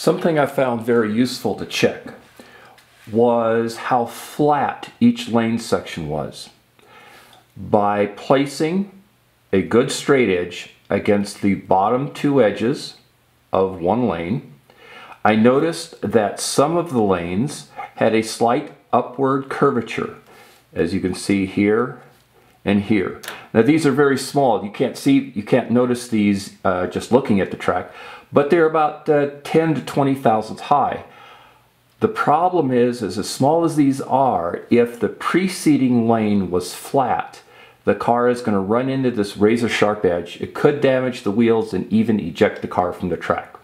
Something I found very useful to check was how flat each lane section was. By placing a good straight edge against the bottom two edges of one lane, I noticed that some of the lanes had a slight upward curvature, as you can see here and here. Now these are very small. You can't notice these just looking at the track, but they're about 10 to 20 thousandths high. The problem is as small as these are, if the preceding lane was flat, the car is going to run into this razor sharp edge. It could damage the wheels and even eject the car from the track.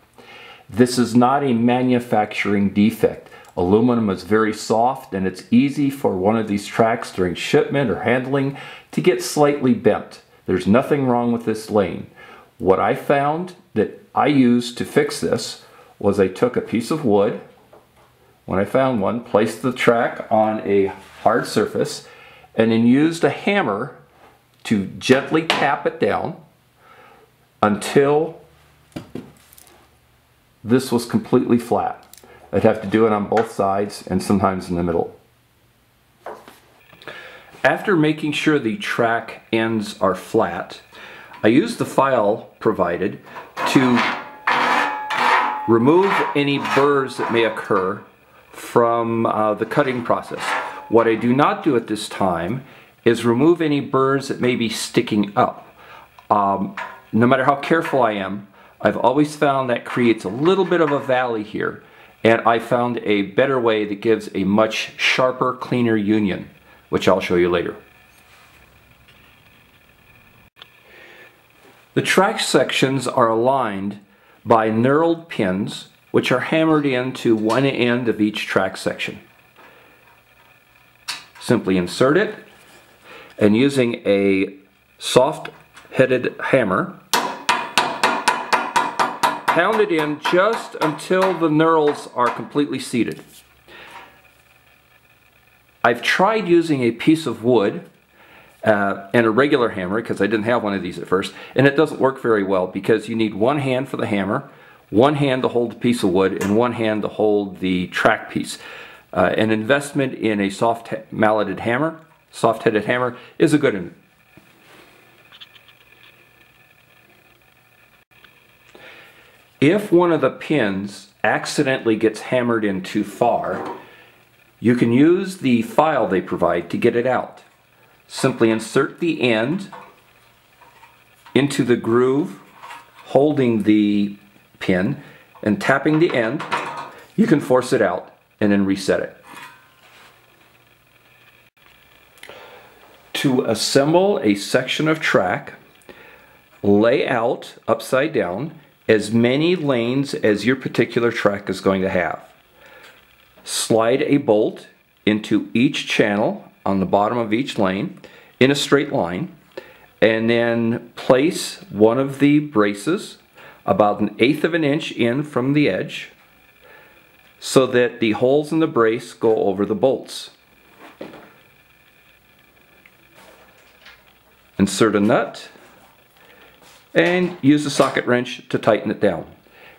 This is not a manufacturing defect. Aluminum is very soft and it's easy for one of these tracks during shipment or handling to get slightly bent. There's nothing wrong with this lane. What I found that I used to fix this was I took a piece of wood, when I found one, placed the track on a hard surface, and then used a hammer to gently tap it down until this was completely flat. I'd have to do it on both sides and sometimes in the middle. After making sure the track ends are flat, I use the file provided to remove any burrs that may occur from the cutting process. What I do not do at this time is remove any burrs that may be sticking up. No matter how careful I am, I've always found that creates a little bit of a valley here, and I found a better way that gives a much sharper, cleaner union, which I'll show you later. The track sections are aligned by knurled pins which are hammered into one end of each track section. Simply insert it and using a soft-headed hammer, pound it in just until the knurls are completely seated. I've tried using a piece of wood and a regular hammer because I didn't have one of these at first, and it doesn't work very well because you need one hand for the hammer, one hand to hold the piece of wood, and one hand to hold the track piece. An investment in a soft-malleted hammer, soft-headed hammer, is a good one. If one of the pins accidentally gets hammered in too far, you can use the file they provide to get it out. Simply insert the end into the groove holding the pin and tapping the end, you can force it out and then reset it. To assemble a section of track, lay out upside down as many lanes as your particular track is going to have. Slide a bolt into each channel on the bottom of each lane in a straight line, and then place one of the braces about 1/8 of an inch in from the edge so that the holes in the brace go over the bolts. Insert a nut and use a socket wrench to tighten it down.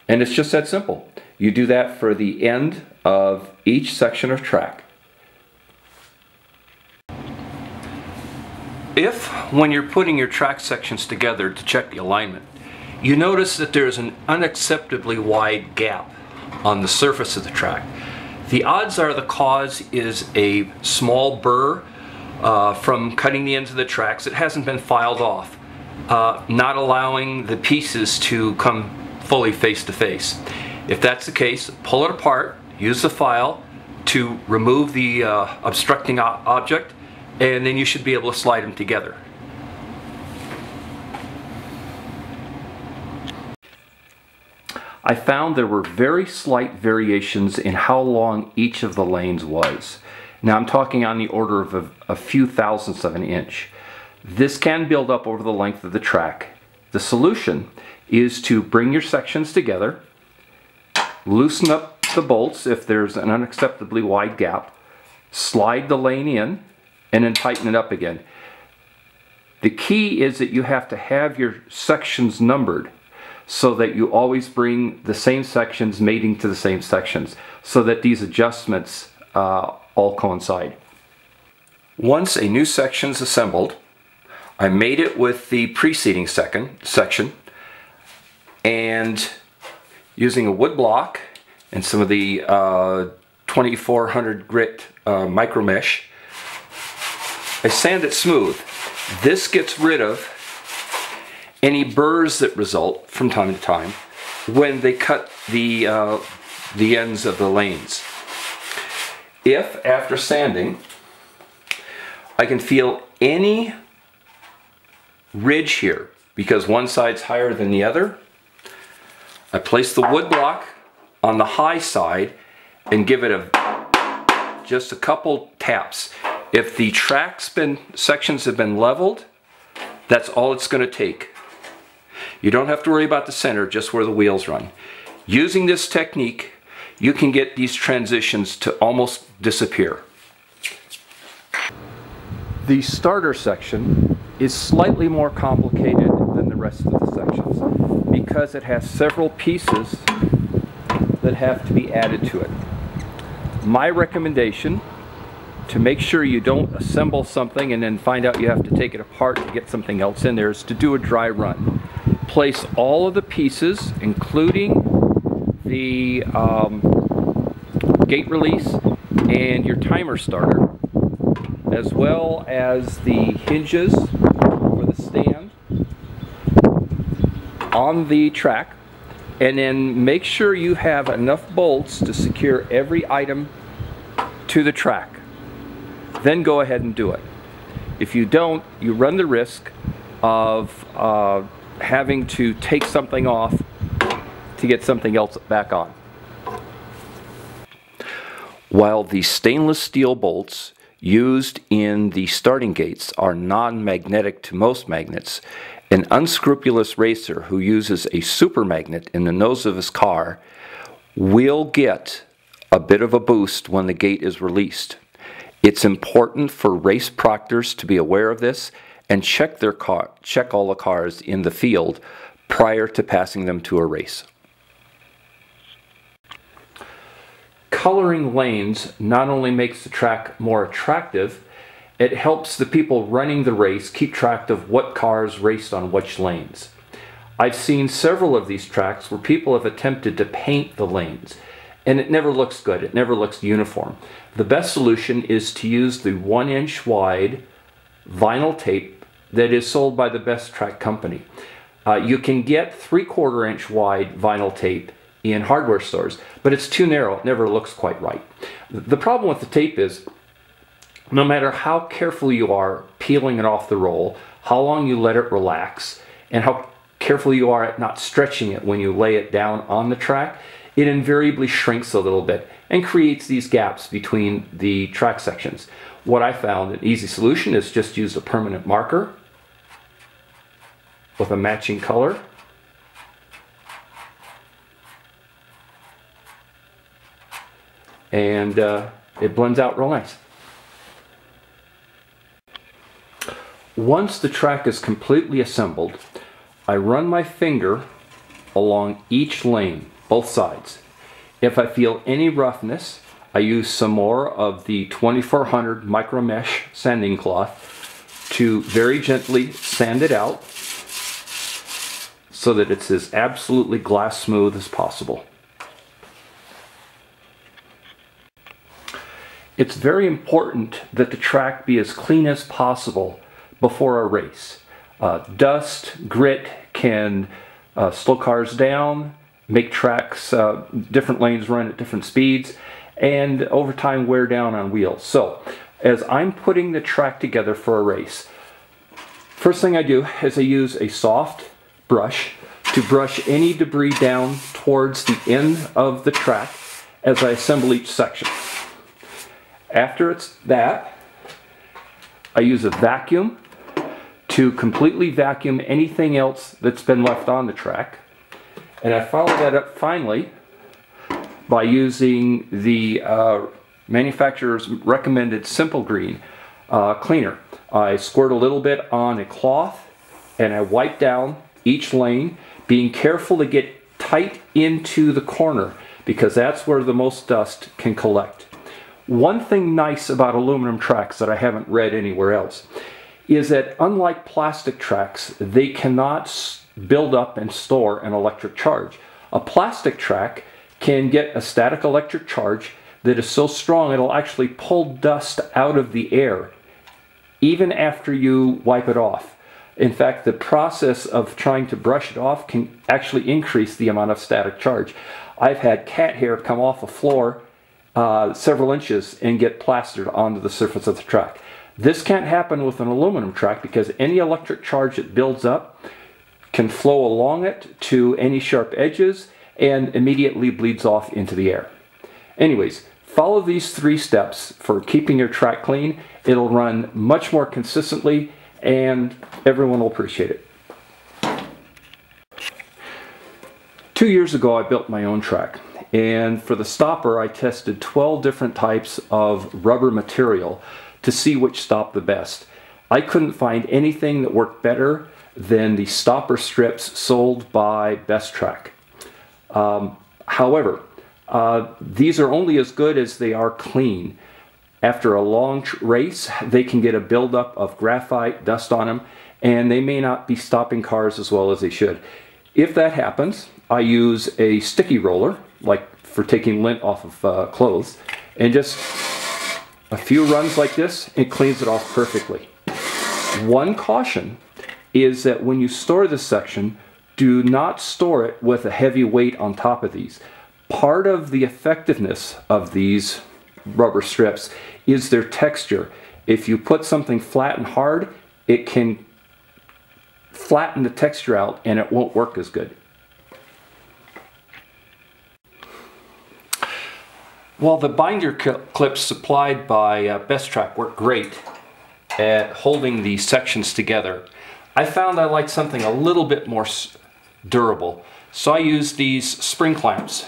And it's just that simple. You do that for the end of each section of track. If, when you're putting your track sections together to check the alignment, you notice that there's an unacceptably wide gap on the surface of the track, the odds are the cause is a small burr from cutting the ends of the tracks that hasn't been filed off, not allowing the pieces to come fully face to face. If that's the case, pull it apart, use the file to remove the obstructing object, and then you should be able to slide them together. I found there were very slight variations in how long each of the lanes was. Now I'm talking on the order of a few thousandths of an inch. This can build up over the length of the track. The solution is to bring your sections together, loosen up the bolts if there's an unacceptably wide gap, slide the lane in, and then tighten it up again. The key is that you have to have your sections numbered so that you always bring the same sections mating to the same sections so that these adjustments all coincide. Once a new section is assembled, I mate it with the preceding section, and using a wood block and some of the 2400 grit micro mesh, I sand it smooth. This gets rid of any burrs that result from time to time when they cut the ends of the lanes. If after sanding I can feel any ridge here because one side's higher than the other, I place the wood block on the high side and give it just a couple taps. If the sections have been leveled, that's all it's going to take. You don't have to worry about the center, just where the wheels run. Using this technique, you can get these transitions to almost disappear. The starter section is slightly more complicated than the rest of the sections because it has several pieces that have to be added to it. My recommendation, to make sure you don't assemble something and then find out you have to take it apart to get something else in there, is to do a dry run. Place all of the pieces, including the gate release and your timer starter, as well as the hinges for the stand, on the track, and then make sure you have enough bolts to secure every item to the track. Then go ahead and do it. If you don't, you run the risk of having to take something off to get something else back on. While the stainless steel bolts used in the starting gates are non-magnetic to most magnets, an unscrupulous racer who uses a super magnet in the nose of his car will get a bit of a boost when the gate is released. It's important for race proctors to be aware of this and check all the cars in the field prior to passing them to a race. Coloring lanes not only makes the track more attractive, it helps the people running the race keep track of what cars raced on which lanes. I've seen several of these tracks where people have attempted to paint the lanes, and it never looks good. It never looks uniform. The best solution is to use the 1-inch wide vinyl tape that is sold by the BestTrack company. You can get 3/4 inch wide vinyl tape in hardware stores, but it's too narrow. It never looks quite right. The problem with the tape is, no matter how careful you are peeling it off the roll, how long you let it relax, and how careful you are at not stretching it when you lay it down on the track, it invariably shrinks a little bit and creates these gaps between the track sections. What I found an easy solution is just use a permanent marker with a matching color. And it blends out real nice. Once the track is completely assembled, I run my finger along each lane, both sides. If I feel any roughness, I use some more of the 2400 micro mesh sanding cloth to very gently sand it out so that it's as absolutely glass smooth as possible. It's very important that the track be as clean as possible before a race. Dust, grit can slow cars down, make tracks, different lanes run at different speeds, and over time wear down on wheels. So, as I'm putting the track together for a race, first thing I do is I use a soft brush to brush any debris down towards the end of the track as I assemble each section. After it's that, I use a vacuum to completely vacuum anything else that's been left on the track. And I follow that up finally by using the manufacturer's recommended Simple Green cleaner. I squirt a little bit on a cloth and I wipe down each lane, being careful to get tight into the corner because that's where the most dust can collect. One thing nice about aluminum tracks that I haven't read anywhere else is that unlike plastic tracks, they cannot build up and store an electric charge. A plastic track can get a static electric charge that is so strong it'll actually pull dust out of the air even after you wipe it off. In fact, the process of trying to brush it off can actually increase the amount of static charge. I've had cat hair come off a floor several inches and get plastered onto the surface of the track. This can't happen with an aluminum track because any electric charge that builds up can flow along it to any sharp edges and immediately bleeds off into the air. Anyways, follow these 3 steps for keeping your track clean. It'll run much more consistently and everyone will appreciate it. 2 years ago I built my own track, and for the stopper I tested 12 different types of rubber material to see which stopped the best. I couldn't find anything that worked better than the stopper strips sold by BestTrack. However, these are only as good as they are clean. After a long race, they can get a buildup of graphite dust on them, and they may not be stopping cars as well as they should. If that happens, I use a sticky roller, like for taking lint off of clothes, and just a few runs like this, it cleans it off perfectly. One caution is that when you store this section, do not store it with a heavy weight on top of these. Part of the effectiveness of these rubber strips is their texture. If you put something flat and hard, it can flatten the texture out and it won't work as good. Well, the binder clips supplied by BestTrack work great at holding these sections together. I found I liked something a little bit more durable, so I use these spring clamps,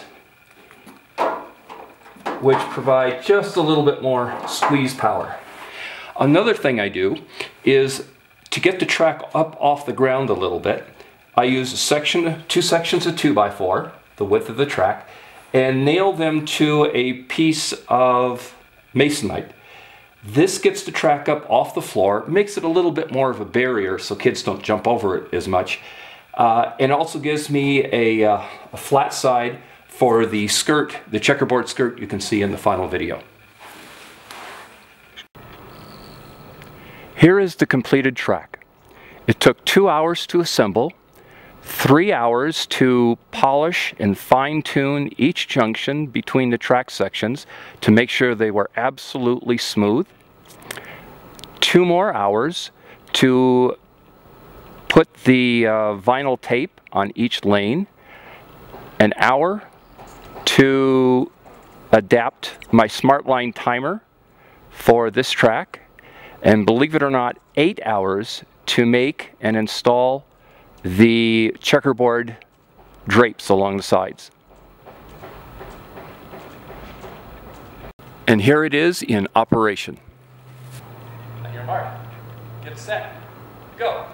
which provide just a little bit more squeeze power. Another thing I do is to get the track up off the ground a little bit, I use two sections of 2x4, the width of the track, and nail them to a piece of masonite. This gets the track up off the floor, makes it a little bit more of a barrier so kids don't jump over it as much, and also gives me a flat side for the skirt, the checkerboard skirt you can see in the final video. Here is the completed track. It took 2 hours to assemble, 3 hours to polish and fine-tune each junction between the track sections to make sure they were absolutely smooth, 2 more hours to put the vinyl tape on each lane, an hour to adapt my SmartLine timer for this track, and believe it or not, 8 hours to make and install the checkerboard drapes along the sides. And here it is in operation. On your mark, get set, go.